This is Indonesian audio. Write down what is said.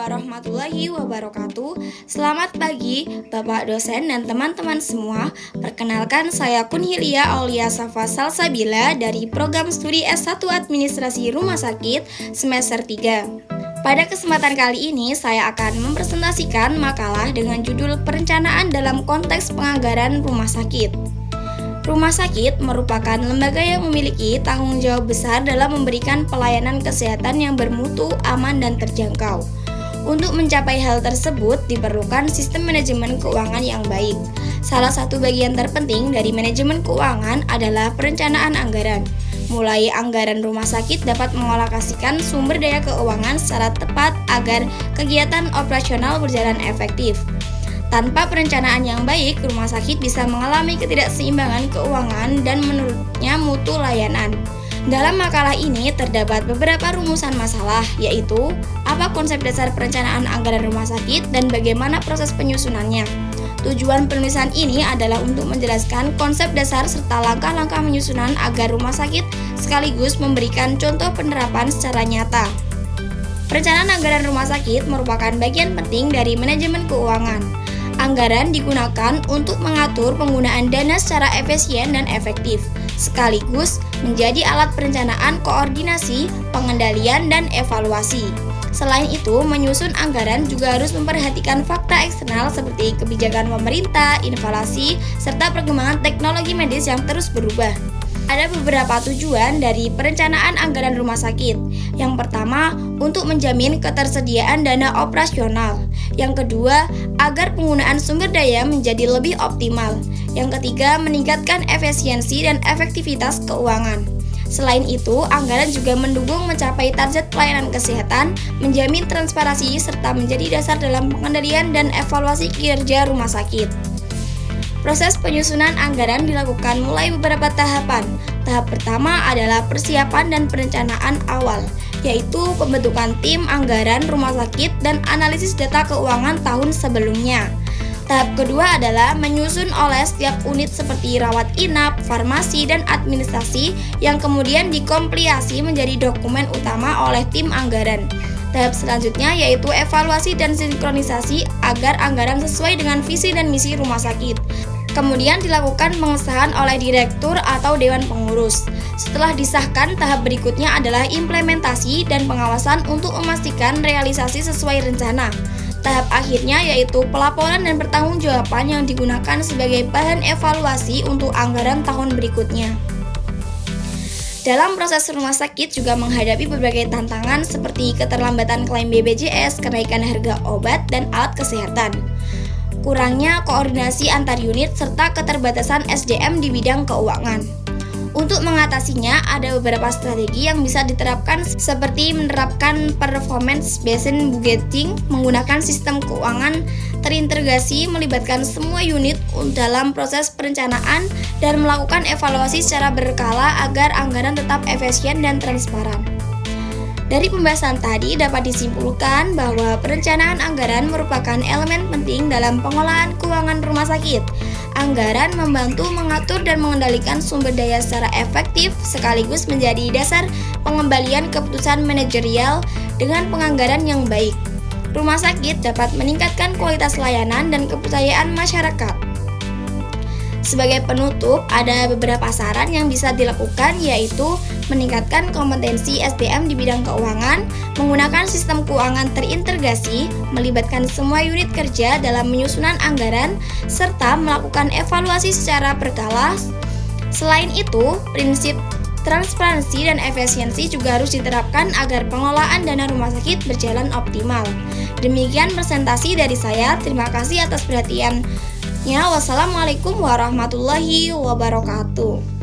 warahmatullahi wabarakatuh. Selamat pagi Bapak dosen dan teman-teman semua. Perkenalkan, saya Kunhilia Aulia Safa Salsabila dari program studi S1 Administrasi Rumah Sakit semester 3. Pada kesempatan kali ini saya akan mempresentasikan makalah dengan judul Perencanaan dalam Konteks Penganggaran Rumah Sakit. Rumah sakit merupakan lembaga yang memiliki tanggung jawab besar dalam memberikan pelayanan kesehatan yang bermutu, aman, dan terjangkau. Untuk mencapai hal tersebut, diperlukan sistem manajemen keuangan yang baik. Salah satu bagian terpenting dari manajemen keuangan adalah perencanaan anggaran. Mulai anggaran rumah sakit dapat mengalokasikan sumber daya keuangan secara tepat agar kegiatan operasional berjalan efektif. Tanpa perencanaan yang baik, rumah sakit bisa mengalami ketidakseimbangan keuangan dan menurutnya mutu layanan. Dalam makalah ini terdapat beberapa rumusan masalah, yaitu apa konsep dasar perencanaan anggaran rumah sakit dan bagaimana proses penyusunannya. Tujuan penulisan ini adalah untuk menjelaskan konsep dasar serta langkah-langkah penyusunan agar rumah sakit sekaligus memberikan contoh penerapan secara nyata. Perencanaan anggaran rumah sakit merupakan bagian penting dari manajemen keuangan. Anggaran digunakan untuk mengatur penggunaan dana secara efisien dan efektif, sekaligus menjadi alat perencanaan, koordinasi, pengendalian, dan evaluasi. Selain itu, menyusun anggaran juga harus memperhatikan fakta eksternal seperti kebijakan pemerintah, inflasi, serta perkembangan teknologi medis yang terus berubah. Ada beberapa tujuan dari perencanaan anggaran rumah sakit. Yang pertama, untuk menjamin ketersediaan dana operasional. Yang kedua, agar penggunaan sumber daya menjadi lebih optimal. Yang ketiga, meningkatkan efisiensi dan efektivitas keuangan. Selain itu, anggaran juga mendukung mencapai target pelayanan kesehatan, menjamin transparansi, serta menjadi dasar dalam pengendalian dan evaluasi kinerja rumah sakit. Proses penyusunan anggaran dilakukan mulai beberapa tahapan. Tahap pertama adalah persiapan dan perencanaan awal, yaitu pembentukan tim anggaran rumah sakit dan analisis data keuangan tahun sebelumnya. Tahap kedua adalah menyusun oleh setiap unit seperti rawat inap, farmasi, dan administrasi yang kemudian dikompilasi menjadi dokumen utama oleh tim anggaran. Tahap selanjutnya yaitu evaluasi dan sinkronisasi agar anggaran sesuai dengan visi dan misi rumah sakit. Kemudian dilakukan pengesahan oleh direktur atau dewan pengurus. Setelah disahkan, tahap berikutnya adalah implementasi dan pengawasan untuk memastikan realisasi sesuai rencana. Tahap akhirnya yaitu pelaporan dan pertanggungjawaban yang digunakan sebagai bahan evaluasi untuk anggaran tahun berikutnya. Dalam proses rumah sakit juga menghadapi berbagai tantangan seperti keterlambatan klaim BPJS, kenaikan harga obat dan alat kesehatan, kurangnya koordinasi antar unit, serta keterbatasan SDM di bidang keuangan. Untuk mengatasinya, ada beberapa strategi yang bisa diterapkan seperti menerapkan performance-based budgeting, menggunakan sistem keuangan terintegrasi, melibatkan semua unit dalam proses perencanaan, dan melakukan evaluasi secara berkala agar anggaran tetap efisien dan transparan. Dari pembahasan tadi dapat disimpulkan bahwa perencanaan anggaran merupakan elemen penting dalam pengelolaan keuangan rumah sakit. Anggaran membantu mengatur dan mengendalikan sumber daya secara efektif sekaligus menjadi dasar pengembalian keputusan manajerial. Dengan penganggaran yang baik, rumah sakit dapat meningkatkan kualitas layanan dan kepercayaan masyarakat. Sebagai penutup, ada beberapa saran yang bisa dilakukan, yaitu meningkatkan kompetensi SDM di bidang keuangan, menggunakan sistem keuangan terintegrasi, melibatkan semua unit kerja dalam penyusunan anggaran, serta melakukan evaluasi secara berkala. Selain itu, prinsip transparansi dan efisiensi juga harus diterapkan agar pengelolaan dana rumah sakit berjalan optimal. Demikian presentasi dari saya. Terima kasih atas perhatiannya. Wassalamualaikum warahmatullahi wabarakatuh.